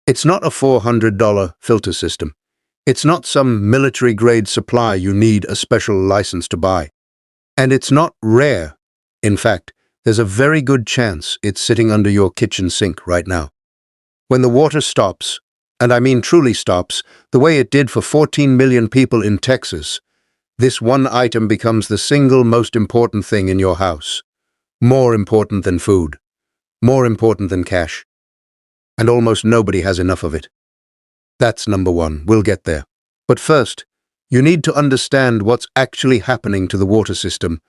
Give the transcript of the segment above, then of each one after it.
It's not a $400 filter system. It's not some military-grade supply you need a special license to buy. And it's not rare. In fact, there's a very good chance it's sitting under your kitchen sink right now. When the water stops, and I mean truly stops, the way it did for 14 million people in Texas, this one item becomes the single most important thing in your house. More important than food. More important than cash. And almost nobody has enough of it. That's number one. We'll get there. But first, you need to understand what's actually happening to the water system.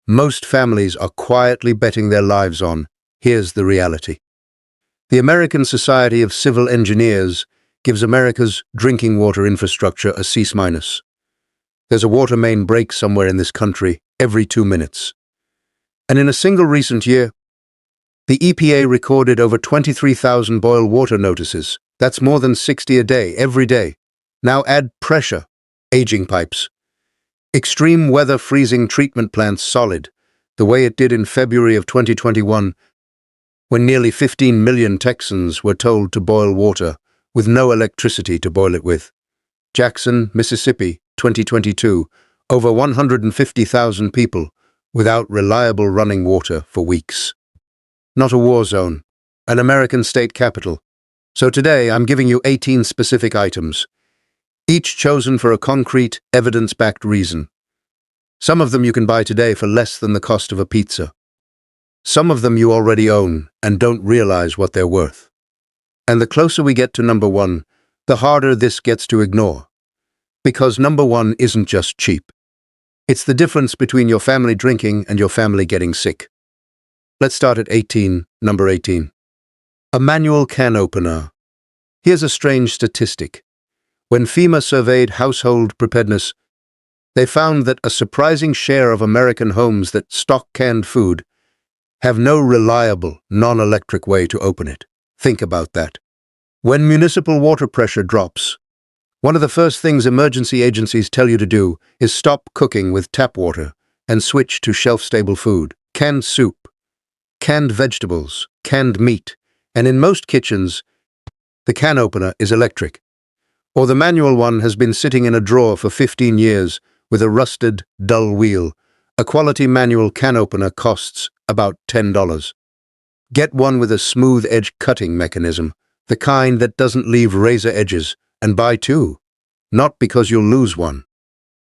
Most families are quietly betting their lives on. Here's the reality. The American Society of Civil Engineers gives America's drinking water infrastructure a C-. There's a water main break somewhere in this country every 2 minutes. And in a single recent year, the EPA recorded over 23,000 boil water notices. That's more than 60 a day, every day. Now add pressure, aging pipes. Extreme weather freezing treatment plants solid, the way it did in February of 2021, when nearly 15 million Texans were told to boil water with no electricity to boil it with. Jackson, Mississippi, 2022, over 150,000 people without reliable running water for weeks. Not a war zone, an American state capital. So today I'm giving you 18 specific items, each chosen for a concrete, evidence-backed reason. Some of them you can buy today for less than the cost of a pizza. Some of them you already own and don't realize what they're worth. And the closer we get to number one, the harder this gets to ignore. Because number one isn't just cheap. It's the difference between your family drinking and your family getting sick. Let's start at number 18. A manual can opener. Here's a strange statistic. When FEMA surveyed household preparedness, they found that a surprising share of American homes that stock canned food have no reliable, non-electric way to open it. Think about that. When municipal water pressure drops, one of the first things emergency agencies tell you to do is stop cooking with tap water and switch to shelf-stable food, canned soup, canned vegetables, canned meat, and in most kitchens, the can opener is electric. Or the manual one has been sitting in a drawer for 15 years with a rusted, dull wheel. A quality manual can opener costs about $10. Get one with a smooth edge cutting mechanism, the kind that doesn't leave razor edges, and buy two. Not because you'll lose one.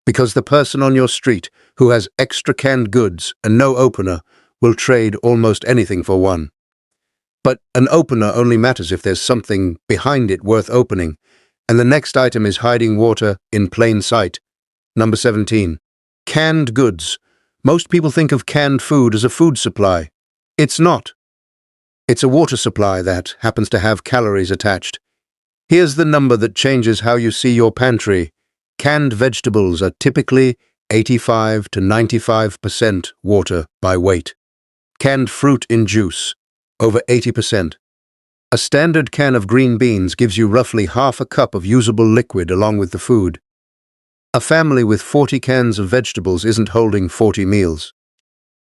Because the person on your street who has extra canned goods and no opener will trade almost anything for one. But an opener only matters if there's something behind it worth opening, and the next item is hiding water in plain sight. Number 17. Canned goods. Most people think of canned food as a food supply. It's not. It's a water supply that happens to have calories attached. Here's the number that changes how you see your pantry. Canned vegetables are typically 85 to 95% water by weight. Canned fruit in juice, over 80%. A standard can of green beans gives you roughly half a cup of usable liquid along with the food. A family with 40 cans of vegetables isn't holding 40 meals.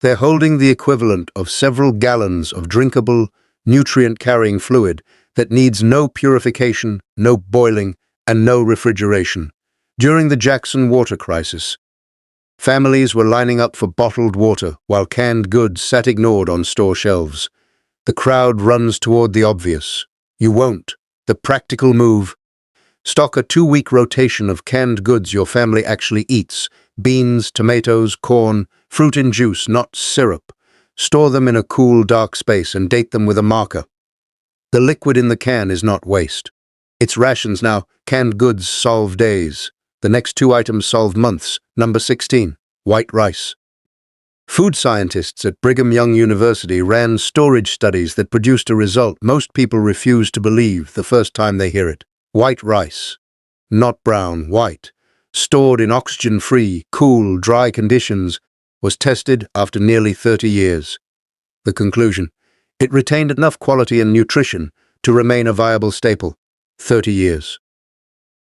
They're holding the equivalent of several gallons of drinkable, nutrient-carrying fluid that needs no purification, no boiling, and no refrigeration. During the Jackson water crisis, families were lining up for bottled water while canned goods sat ignored on store shelves. The crowd runs toward the obvious. You won't. The practical move. Stock a 2-week rotation of canned goods your family actually eats. Beans, tomatoes, corn, fruit in juice, not syrup. Store them in a cool, dark space and date them with a marker. The liquid in the can is not waste. It's rations now. Canned goods solve days. The next 2 items solve months. Number 16. White rice. Food scientists at Brigham Young University ran storage studies that produced a result most people refuse to believe the first time they hear it. White rice. Not brown, white. Stored in oxygen-free, cool, dry conditions, was tested after nearly 30 years. The conclusion: it retained enough quality and nutrition to remain a viable staple. 30 years.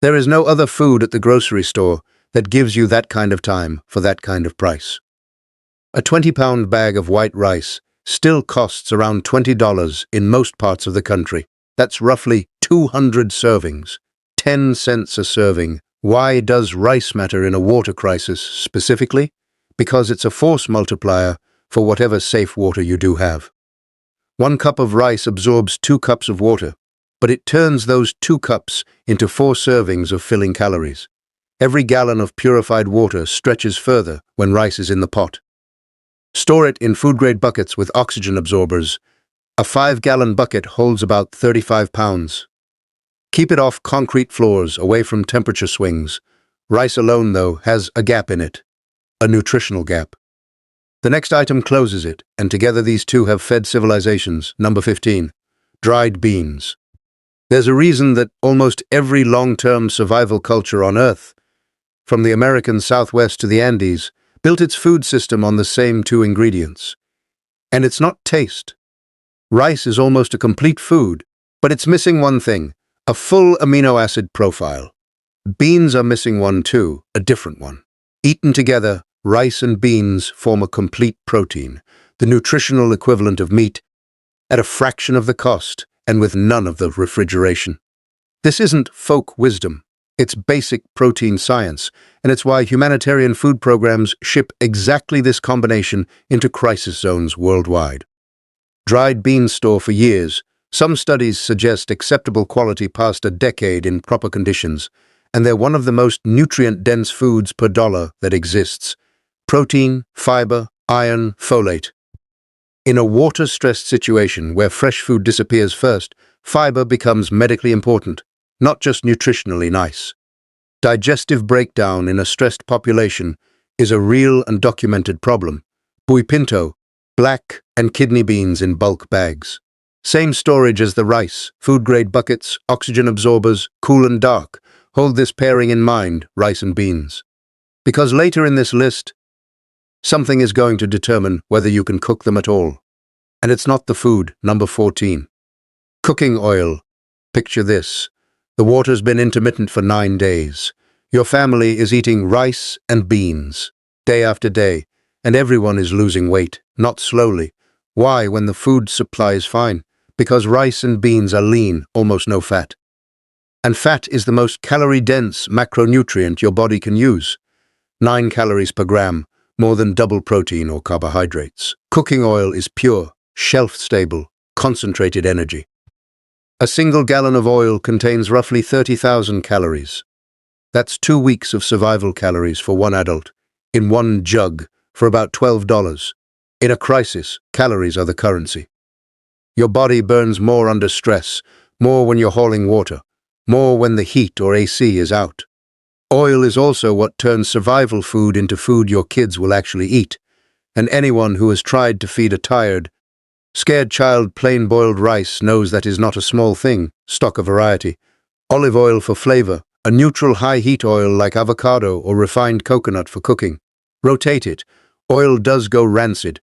There is no other food at the grocery store that gives you that kind of time for that kind of price. A 20-pound bag of white rice still costs around $20 in most parts of the country. That's roughly 200 servings. 10 cents a serving. Why does rice matter in a water crisis specifically? Because it's a force multiplier for whatever safe water you do have. 1 cup of rice absorbs 2 cups of water, but it turns those 2 cups into 4 servings of filling calories. Every gallon of purified water stretches further when rice is in the pot. Store it in food-grade buckets with oxygen absorbers. A 5-gallon bucket holds about 35 pounds. Keep it off concrete floors, away from temperature swings. Rice alone, though, has a gap in it, a nutritional gap. The next item closes it, and together these two have fed civilizations. Number 15. Dried beans. There's a reason that almost every long-term survival culture on Earth, from the American Southwest to the Andes, built its food system on the same 2 ingredients. And it's not taste. Rice is almost a complete food, but it's missing one thing: a full amino acid profile. Beans are missing one too, a different one. Eaten together, rice and beans form a complete protein, the nutritional equivalent of meat, at a fraction of the cost and with none of the refrigeration. This isn't folk wisdom. It's basic protein science, and it's why humanitarian food programs ship exactly this combination into crisis zones worldwide. Dried beans store for years. Some studies suggest acceptable quality past a decade in proper conditions, and they're one of the most nutrient-dense foods per dollar that exists. Protein, fiber, iron, folate. In a water-stressed situation where fresh food disappears first, fiber becomes medically important, not just nutritionally nice. Digestive breakdown in a stressed population is a real and documented problem. Buy pinto, black and kidney beans in bulk bags. Same storage as the rice, food-grade buckets, oxygen absorbers, cool and dark. Hold this pairing in mind, rice and beans. Because later in this list, something is going to determine whether you can cook them at all. And it's not the food. Number 14. Cooking oil. Picture this. The water's been intermittent for 9 days. Your family is eating rice and beans, day after day, and everyone is losing weight, not slowly. Why, when the food supply is fine? Because rice and beans are lean, almost no fat. And fat is the most calorie-dense macronutrient your body can use. 9 calories per gram, more than double protein or carbohydrates. Cooking oil is pure, shelf-stable, concentrated energy. A single gallon of oil contains roughly 30,000 calories. That's 2 weeks of survival calories for one adult, in one jug, for about $12. In a crisis, calories are the currency. Your body burns more under stress, more when you're hauling water, more when the heat or AC is out. Oil is also what turns survival food into food your kids will actually eat, and anyone who has tried to feed a tired, scared child plain boiled rice knows that is not a small thing. Stock a variety. Olive oil for flavor, a neutral high-heat oil like avocado or refined coconut for cooking. Rotate it. Oil does go rancid,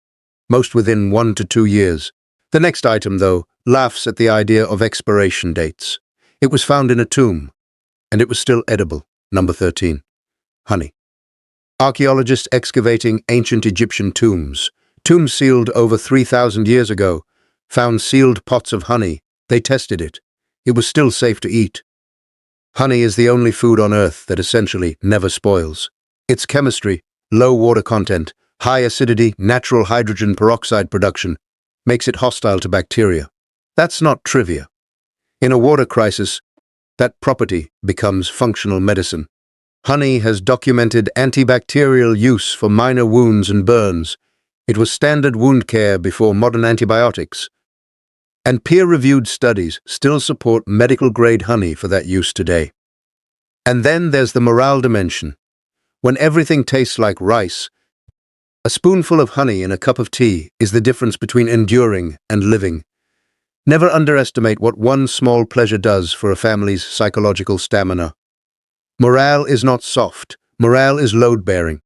most within 1 to 2 years. The next item, though, laughs at the idea of expiration dates. It was found in a tomb, and it was still edible. Number 13. Honey. Archaeologists excavating ancient Egyptian tombs sealed over 3,000 years ago, found sealed pots of honey. They tested it. It was still safe to eat. Honey is the only food on Earth that essentially never spoils. Its chemistry, low water content, high acidity, natural hydrogen peroxide production, makes it hostile to bacteria. That's not trivia. In a water crisis, that property becomes functional medicine. Honey has documented antibacterial use for minor wounds and burns. It was standard wound care before modern antibiotics. And peer-reviewed studies still support medical-grade honey for that use today. And then there's the morale dimension. When everything tastes like rice, a spoonful of honey in a cup of tea is the difference between enduring and living. Never underestimate what one small pleasure does for a family's psychological stamina. Morale is not soft. Morale is load-bearing.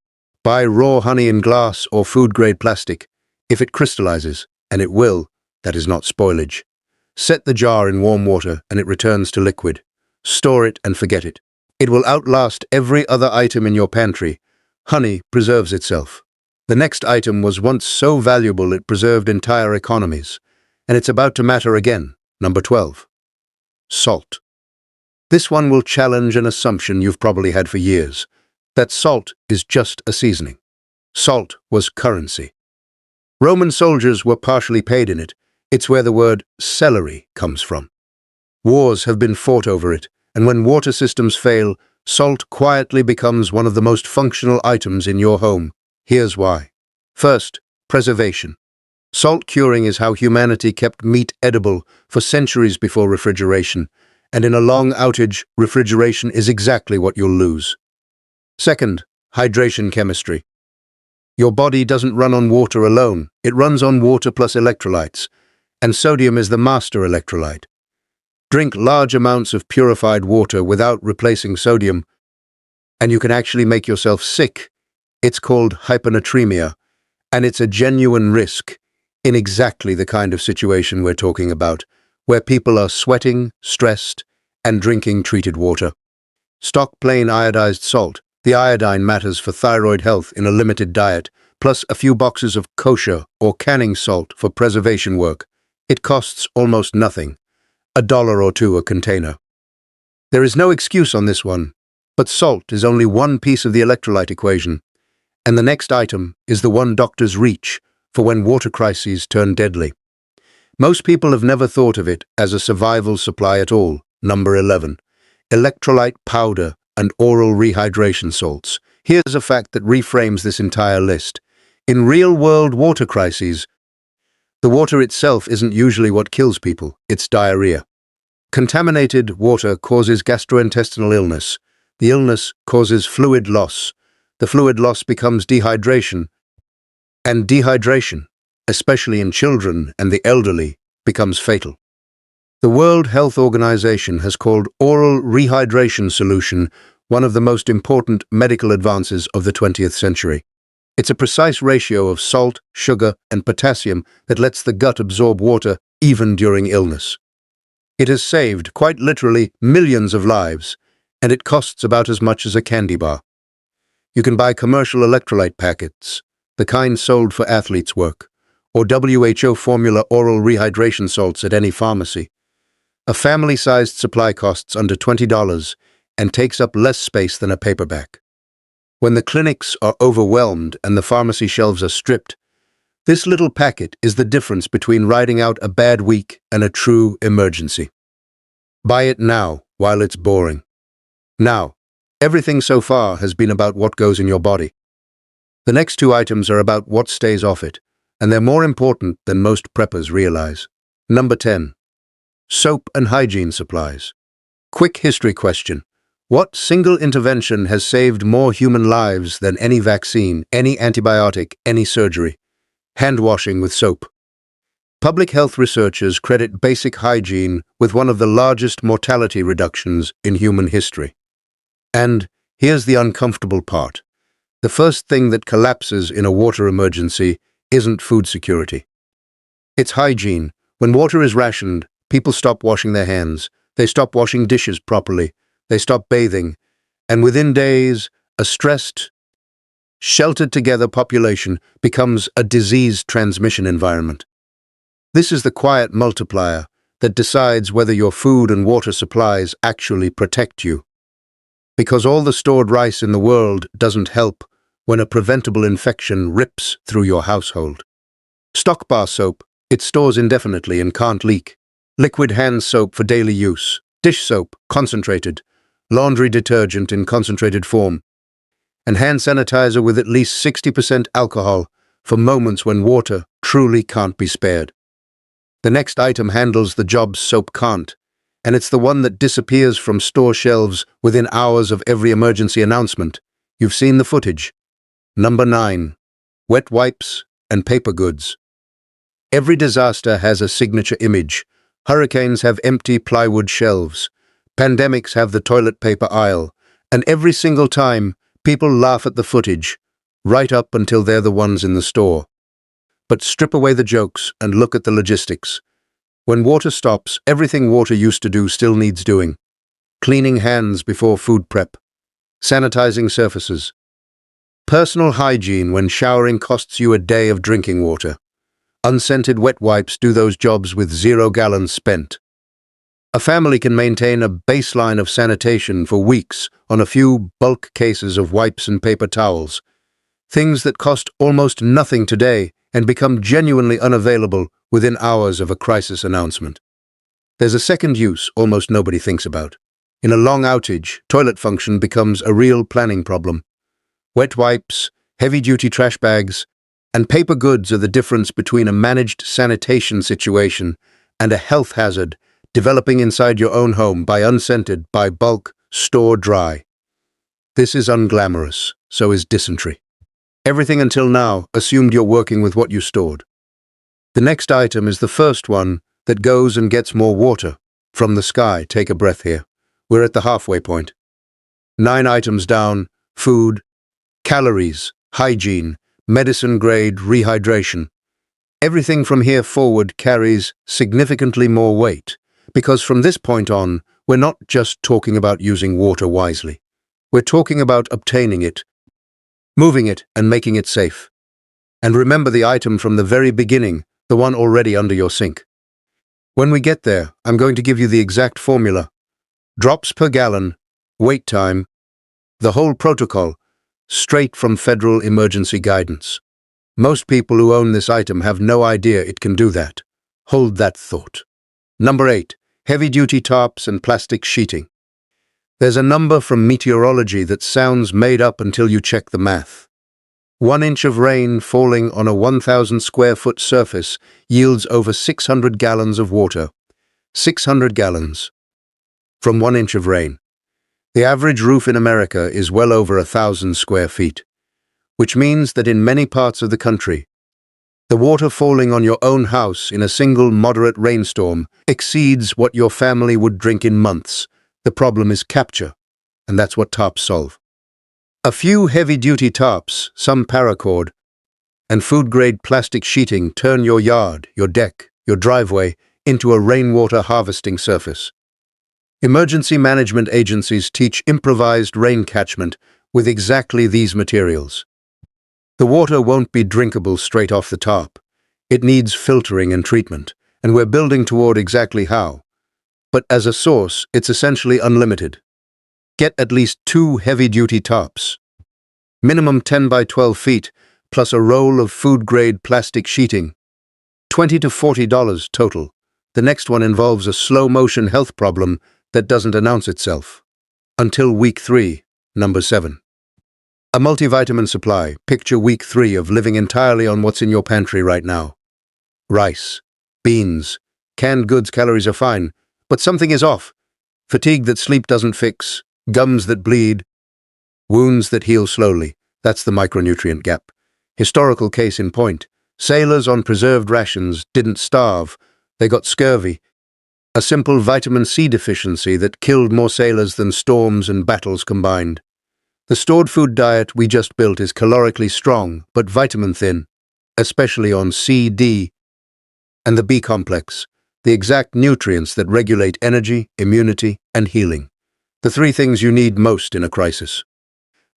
Buy raw honey in glass or food-grade plastic. If it crystallizes, and it will, that is not spoilage. Set the jar in warm water and it returns to liquid. Store it and forget it. It will outlast every other item in your pantry. Honey preserves itself. The next item was once so valuable it preserved entire economies. And it's about to matter again. Number 12. salt. This one will challenge an assumption you've probably had for years, that salt is just a seasoning. Salt was currency. Roman soldiers were partially paid in it. It's where the word celery comes from. Wars have been fought over it, and when water systems fail, salt quietly becomes one of the most functional items in your home. Here's why. First, preservation. Salt curing is how humanity kept meat edible for centuries before refrigeration, and in a long outage, refrigeration is exactly what you'll lose. Second, hydration chemistry. Your body doesn't run on water alone, it runs on water plus electrolytes, and sodium is the master electrolyte. Drink large amounts of purified water without replacing sodium, and you can actually make yourself sick. It's called hyponatremia, and it's a genuine risk in exactly the kind of situation we're talking about, where people are sweating, stressed, and drinking treated water. Stock plain iodized salt. The iodine matters for thyroid health in a limited diet, plus a few boxes of kosher or canning salt for preservation work. It costs almost nothing, $1 or $2 a container. There is no excuse on this one, but salt is only one piece of the electrolyte equation, and the next item is the one doctors reach for when water crises turn deadly. Most people have never thought of it as a survival supply at all. Number 11. Electrolyte powder and oral rehydration salts. Here's a fact that reframes this entire list. In real-world water crises, the water itself isn't usually what kills people, it's diarrhea. Contaminated water causes gastrointestinal illness. The illness causes fluid loss. The fluid loss becomes dehydration. And dehydration, especially in children and the elderly, becomes fatal. The World Health Organization has called oral rehydration solution one of the most important medical advances of the 20th century. It's a precise ratio of salt, sugar, and potassium that lets the gut absorb water even during illness. It has saved, quite literally, millions of lives, and it costs about as much as a candy bar. You can buy commercial electrolyte packets, the kind sold for athletes' work, or WHO formula oral rehydration salts at any pharmacy. A family-sized supply costs under $20 and takes up less space than a paperback. When the clinics are overwhelmed and the pharmacy shelves are stripped, this little packet is the difference between riding out a bad week and a true emergency. Buy it now, while it's boring. Now, everything so far has been about what goes in your body. The next two items are about what stays off it, and they're more important than most preppers realize. Number 10. Soap and hygiene supplies. Quick history question. What single intervention has saved more human lives than any vaccine, any antibiotic, any surgery? Hand washing with soap. Public health researchers credit basic hygiene with one of the largest mortality reductions in human history. And here's the uncomfortable part. The first thing that collapses in a water emergency isn't food security. It's hygiene. When water is rationed, people stop washing their hands, they stop washing dishes properly, they stop bathing, and within days, a stressed, sheltered-together population becomes a disease transmission environment. This is the quiet multiplier that decides whether your food and water supplies actually protect you. Because all the stored rice in the world doesn't help when a preventable infection rips through your household. Stock bar soap, it stores indefinitely and can't leak. Liquid hand soap for daily use. Dish soap, concentrated. Laundry detergent in concentrated form. And hand sanitizer with at least 60% alcohol for moments when water truly can't be spared. The next item handles the jobs soap can't, and it's the one that disappears from store shelves within hours of every emergency announcement. You've seen the footage. Number 9. Wet wipes and paper goods. Every disaster has a signature image. Hurricanes have empty plywood shelves. Pandemics have the toilet paper aisle. And every single time, people laugh at the footage, right up until they're the ones in the store. But strip away the jokes and look at the logistics. When water stops, everything water used to do still needs doing. Cleaning hands before food prep. Sanitizing surfaces. Personal hygiene when showering costs you a day of drinking water. Unscented wet wipes do those jobs with 0 gallons spent. A family can maintain a baseline of sanitation for weeks on a few bulk cases of wipes and paper towels, things that cost almost nothing today and become genuinely unavailable within hours of a crisis announcement. There's a second use almost nobody thinks about. In a long outage, toilet function becomes a real planning problem. Wet wipes, heavy-duty trash bags, and paper goods are the difference between a managed sanitation situation and a health hazard developing inside your own home by unscented, by bulk, store dry. This is unglamorous, so is dysentery. Everything until now assumed you're working with what you stored. The next item is the first one that goes and gets more water. From the sky, take a breath here. We're at the halfway point. 9 items down: food, calories, hygiene, medicine-grade rehydration. Everything from here forward carries significantly more weight, because from this point on, we're not just talking about using water wisely. We're talking about obtaining it, moving it, and making it safe. And remember the item from the very beginning, the one already under your sink. When we get there, I'm going to give you the exact formula. Drops per gallon, wait time, the whole protocol, straight from federal emergency guidance. Most people who own this item have no idea it can do that. Hold that thought. Number 8, heavy-duty tarps and plastic sheeting. There's a number from meteorology that sounds made up until you check the math. 1 inch of rain falling on a 1,000 square foot surface yields over 600 gallons of water. 600 gallons. From 1 inch of rain. The average roof in America is well over 1,000 square feet, which means that in many parts of the country, the water falling on your own house in a single moderate rainstorm exceeds what your family would drink in months. The problem is capture, and that's what tarps solve. A few heavy-duty tarps, some paracord, and food-grade plastic sheeting turn your yard, your deck, your driveway into a rainwater harvesting surface. Emergency management agencies teach improvised rain catchment with exactly these materials. The water won't be drinkable straight off the tarp. It needs filtering and treatment, and we're building toward exactly how. But as a source, it's essentially unlimited. Get at least 2 heavy-duty tarps. Minimum 10 by 12 feet, plus a roll of food-grade plastic sheeting. $20 to $40 total. The next one involves a slow-motion health problem that doesn't announce itself. Until week 3, number 7. A multivitamin supply. Picture week 3 of living entirely on what's in your pantry right now. Rice, beans, canned goods. Calories are fine, but something is off. Fatigue that sleep doesn't fix, gums that bleed, wounds that heal slowly. That's the micronutrient gap. Historical case in point. Sailors on preserved rations didn't starve, they got scurvy. A simple vitamin C deficiency that killed more sailors than storms and battles combined. The stored food diet we just built is calorically strong, but vitamin thin, especially on C, D, and the B complex, the exact nutrients that regulate energy, immunity, and healing. The 3 things you need most in a crisis.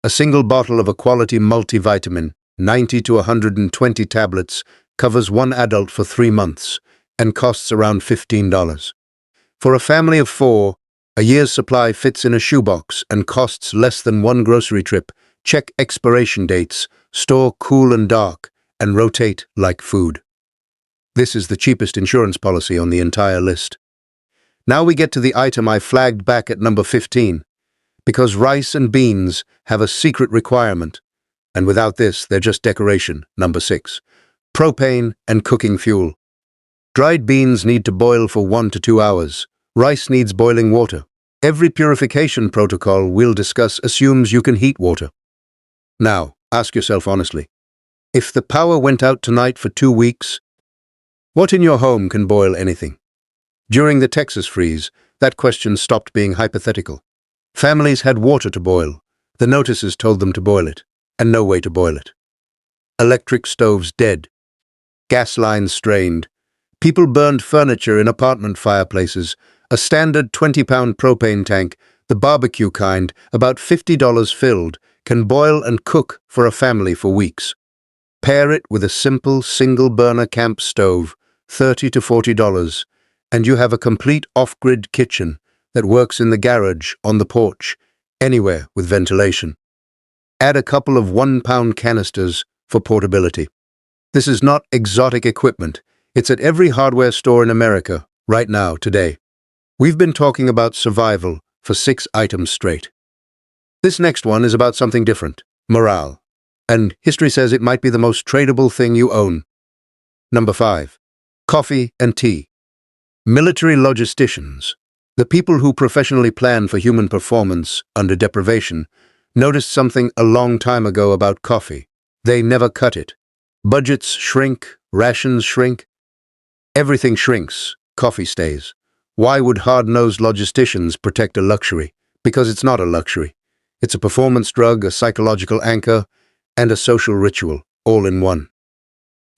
A single bottle of a quality multivitamin, 90 to 120 tablets, covers 1 adult for 3 months and costs around $15. For a family of 4, a year's supply fits in a shoebox and costs less than 1 grocery trip. Check expiration dates, store cool and dark, and rotate like food. This is the cheapest insurance policy on the entire list. Now we get to the item I flagged back at number 15, because rice and beans have a secret requirement, and without this, they're just decoration. Number 6. Propane and cooking fuel. Dried beans need to boil for 1 to 2 hours. Rice needs boiling water. Every purification protocol we'll discuss assumes you can heat water. Now, ask yourself honestly, if the power went out tonight for 2 weeks, what in your home can boil anything? During the Texas freeze, that question stopped being hypothetical. Families had water to boil. The notices told them to boil it, and no way to boil it. Electric stoves dead. Gas lines strained. People burned furniture in apartment fireplaces. A standard 20-pound propane tank, the barbecue kind, about $50 filled, can boil and cook for a family for weeks. Pair it with a simple single-burner camp stove, $30 to $40, and you have a complete off-grid kitchen that works in the garage, on the porch, anywhere with ventilation. Add a couple of 1-pound canisters for portability. This is not exotic equipment. It's at every hardware store in America, right now, today. We've been talking about survival for 6 items straight. This next one is about something different, morale. And history says it might be the most tradable thing you own. Number 5. Coffee and tea. Military logisticians, the people who professionally plan for human performance under deprivation, noticed something a long time ago about coffee. They never cut it. Budgets shrink, rations shrink. Everything shrinks, coffee stays. Why would hard-nosed logisticians protect a luxury? Because it's not a luxury. It's a performance drug, a psychological anchor, and a social ritual, all in one.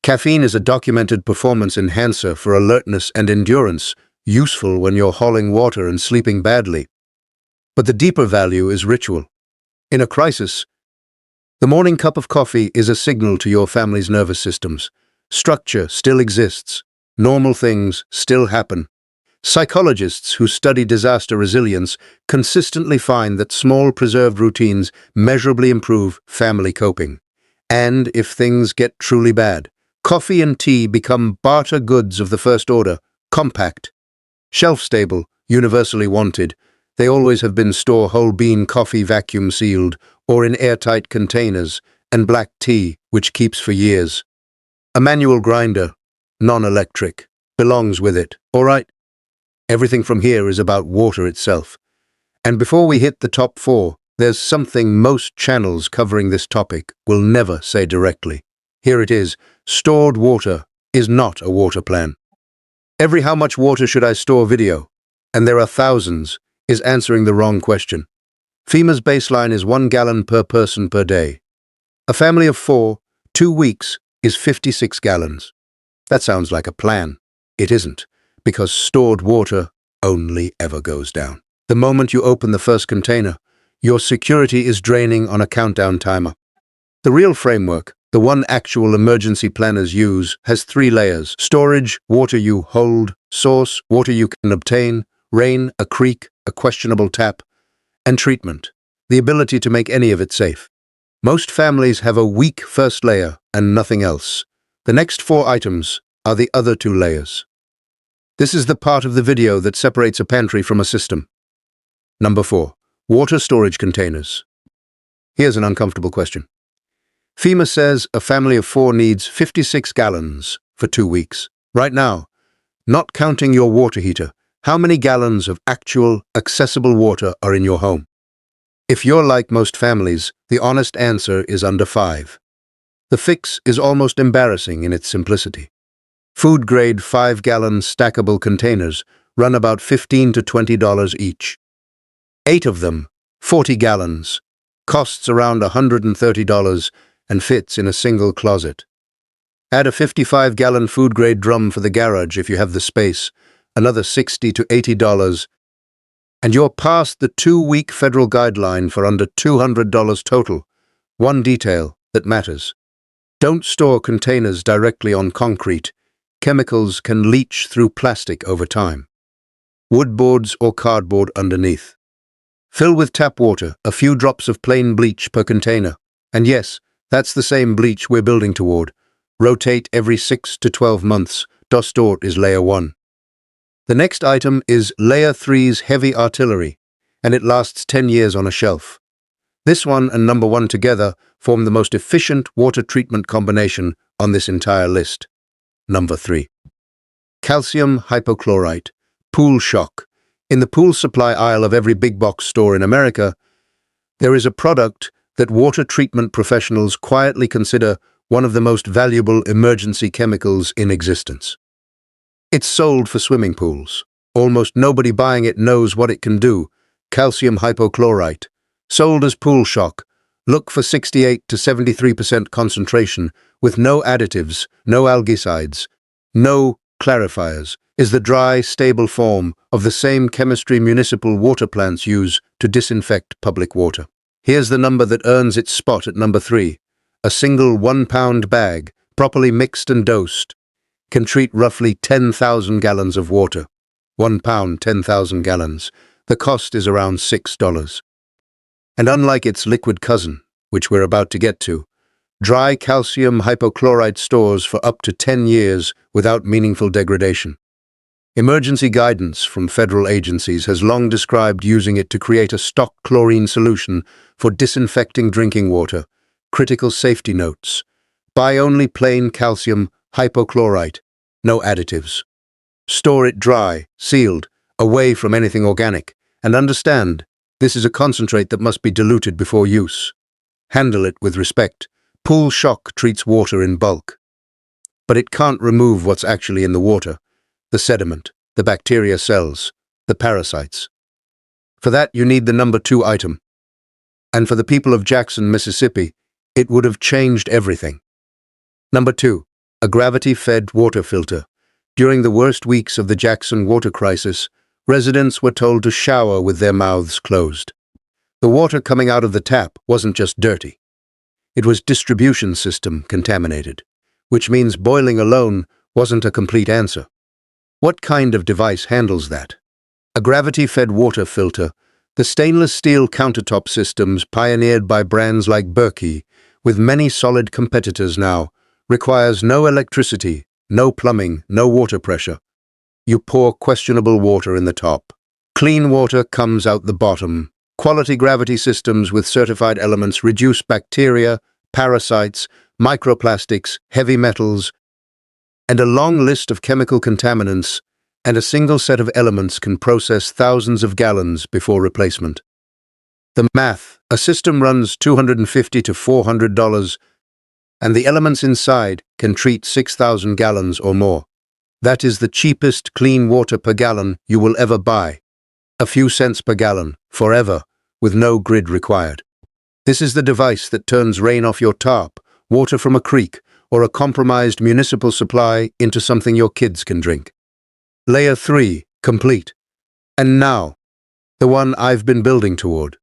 Caffeine is a documented performance enhancer for alertness and endurance, useful when you're hauling water and sleeping badly. But the deeper value is ritual. In a crisis, the morning cup of coffee is a signal to your family's nervous systems. Structure still exists. Normal things still happen. Psychologists who study disaster resilience consistently find that small preserved routines measurably improve family coping. And if things get truly bad, coffee and tea become barter goods of the first order, compact, shelf-stable, universally wanted. They always have been store whole bean coffee vacuum-sealed or in airtight containers, and black tea, which keeps for years. A manual grinder, non-electric, belongs with it, all right? Everything from here is about water itself. And before we hit the top 4, there's something most channels covering this topic will never say directly. Here it is: stored water is not a water plan. Every "how much water should I store" video, and there are thousands, is answering the wrong question. FEMA's baseline is 1 gallon per person per day. A family of 4, 2 weeks, is 56 gallons. That sounds like a plan. It isn't, because stored water only ever goes down. The moment you open the first container, your security is draining on a countdown timer. The real framework, the one actual emergency planners use, has 3 layers: storage, water you hold; source, water you can obtain; rain, a creek, a questionable tap; and treatment, the ability to make any of it safe. Most families have a weak first layer and nothing else. The next 4 items are the other 2 layers. This is the part of the video that separates a pantry from a system. Number 4. Water storage containers. Here's an uncomfortable question. FEMA says a family of 4 needs 56 gallons for 2 weeks. Right now, not counting your water heater, how many gallons of actual, accessible water are in your home? If you're like most families, the honest answer is under 5. The fix is almost embarrassing in its simplicity. Food-grade 5-gallon stackable containers run about $15 to $20 each. 8 of them, 40 gallons, costs around $130 and fits in a single closet. Add a 55-gallon food-grade drum for the garage if you have the space, another $60 to $80, and you're past the 2-week federal guideline for under $200 total. One detail that matters: don't store containers directly on concrete. Chemicals can leach through plastic over time. Wood boards or cardboard underneath. Fill with tap water, a few drops of plain bleach per container. And yes, that's the same bleach we're building toward. Rotate every 6 to 12 months. DOS dort is layer 1. The next item is layer 3's heavy artillery, and it lasts 10 years on a shelf. This one and number 1 together form the most efficient water treatment combination on this entire list. Number 3. Calcium hypochlorite, pool shock. In the pool supply aisle of every big box store in America, there is a product that water treatment professionals quietly consider one of the most valuable emergency chemicals in existence. It's sold for swimming pools. Almost nobody buying it knows what it can do. Calcium hypochlorite, sold as pool shock. Look for 68 to 73% concentration with no additives, no algicides, no clarifiers, is the dry, stable form of the same chemistry municipal water plants use to disinfect public water. Here's the number that earns its spot at number 3. A single 1-pound bag, properly mixed and dosed, can treat roughly 10,000 gallons of water. 1 pound, 10,000 gallons. The cost is around $6. And unlike its liquid cousin, which we're about to get to, dry calcium hypochlorite stores for up to 10 years without meaningful degradation. Emergency guidance from federal agencies has long described using it to create a stock chlorine solution for disinfecting drinking water. Critical safety notes: buy only plain calcium hypochlorite, no additives. Store it dry, sealed, away from anything organic, and understand, this is a concentrate that must be diluted before use. Handle it with respect. Pool shock treats water in bulk. But it can't remove what's actually in the water: the sediment, the bacteria cells, the parasites. For that, you need the number 2 item. And for the people of Jackson, Mississippi, it would have changed everything. Number 2, a gravity-fed water filter. During the worst weeks of the Jackson water crisis, residents were told to shower with their mouths closed. The water coming out of the tap wasn't just dirty. It was distribution system contaminated, which means boiling alone wasn't a complete answer. What kind of device handles that? A gravity-fed water filter, the stainless steel countertop systems pioneered by brands like Berkey, with many solid competitors now, requires no electricity, no plumbing, no water pressure. You pour questionable water in the top. Clean water comes out the bottom. Quality gravity systems with certified elements reduce bacteria, parasites, microplastics, heavy metals, and a long list of chemical contaminants, and a single set of elements can process thousands of gallons before replacement. The math: a system runs $250 to $400, and the elements inside can treat 6,000 gallons or more. That is the cheapest clean water per gallon you will ever buy. A few cents per gallon, forever, with no grid required. This is the device that turns rain off your tarp, water from a creek, or a compromised municipal supply into something your kids can drink. Layer 3, complete. And now, the one I've been building toward.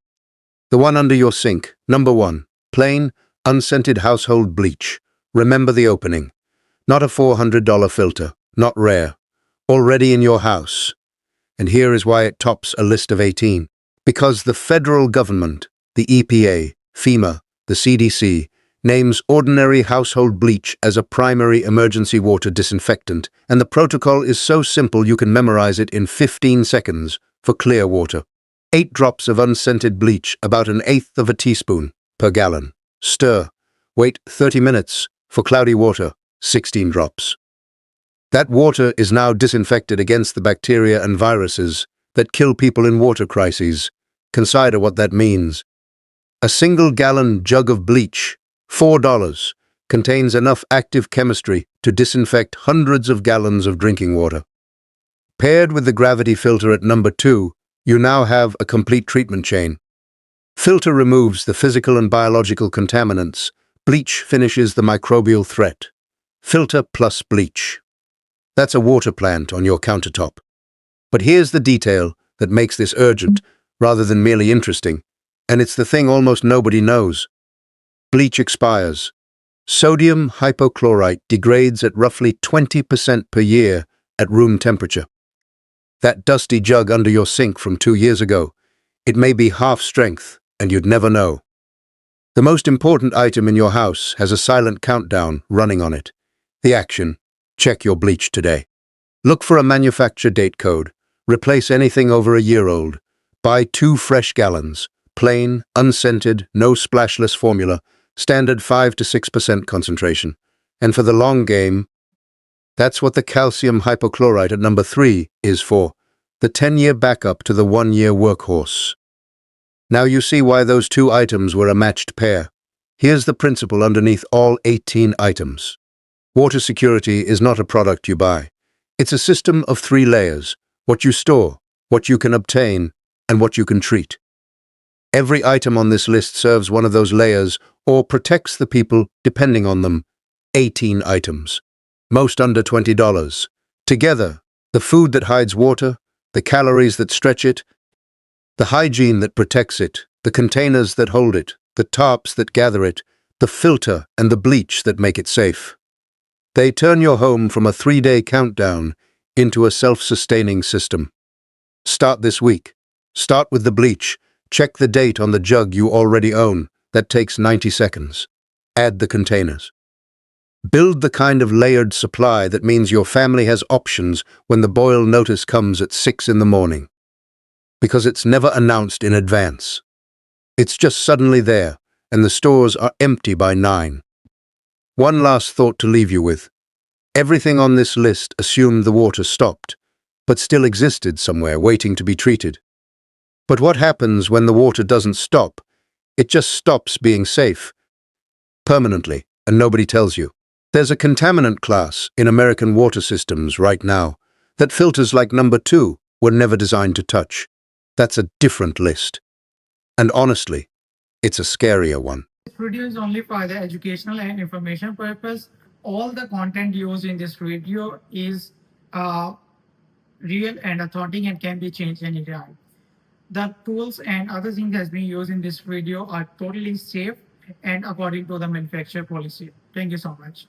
The one under your sink. Number 1, plain, unscented household bleach. Remember the opening. Not a $400 filter, not rare. Already in your house. And here is why it tops a list of 18. Because the federal government, the EPA, FEMA, the CDC, names ordinary household bleach as a primary emergency water disinfectant, and the protocol is so simple you can memorize it in 15 seconds for clear water. 8 drops of unscented bleach, about 1/8 of a teaspoon, per gallon. Stir. Wait 30 minutes. For cloudy water, 16 drops. That water is now disinfected against the bacteria and viruses that kill people in water crises. Consider what that means. A single-gallon jug of bleach, $4, contains enough active chemistry to disinfect hundreds of gallons of drinking water. Paired with the gravity filter at number 2, you now have a complete treatment chain. Filter removes the physical and biological contaminants. Bleach finishes the microbial threat. Filter plus bleach. That's a water plant on your countertop. But here's the detail that makes this urgent, rather than merely interesting, and it's the thing almost nobody knows. Bleach expires. Sodium hypochlorite degrades at roughly 20% per year at room temperature. That dusty jug under your sink from 2 years ago, it may be half strength, and you'd never know. The most important item in your house has a silent countdown running on it. The action: check your bleach today. Look for a manufacture date code. Replace anything over a year old. Buy 2 fresh gallons. Plain, unscented, no splashless formula. Standard 5 to 6% concentration. And for the long game, that's what the calcium hypochlorite at number 3 is for. The 10-year backup to the 1-year workhorse. Now you see why those 2 items were a matched pair. Here's the principle underneath all 18 items. Water security is not a product you buy. It's a system of 3 layers: what you store, what you can obtain, and what you can treat. Every item on this list serves one of those layers or protects the people depending on them. 18 items. Most under $20. Together, the food that hides water, the calories that stretch it, the hygiene that protects it, the containers that hold it, the tarps that gather it, the filter and the bleach that make it safe. They turn your home from a 3-day countdown into a self-sustaining system. Start this week. Start with the bleach. Check the date on the jug you already own. That takes 90 seconds. Add the containers. Build the kind of layered supply that means your family has options when the boil notice comes at 6 in the morning. Because it's never announced in advance. It's just suddenly there, and the stores are empty by 9. One last thought to leave you with. Everything on this list assumed the water stopped, but still existed somewhere waiting to be treated. But what happens when the water doesn't stop? It just stops being safe, permanently, and nobody tells you. There's a contaminant class in American water systems right now that filters like number 2 were never designed to touch. That's a different list. And honestly, it's a scarier one. This video is only for the educational and information purpose. All the content used in this video is real and authentic and can be changed anytime. The tools and other things that's being used in this video are totally safe and according to the manufacturer policy. Thank you so much.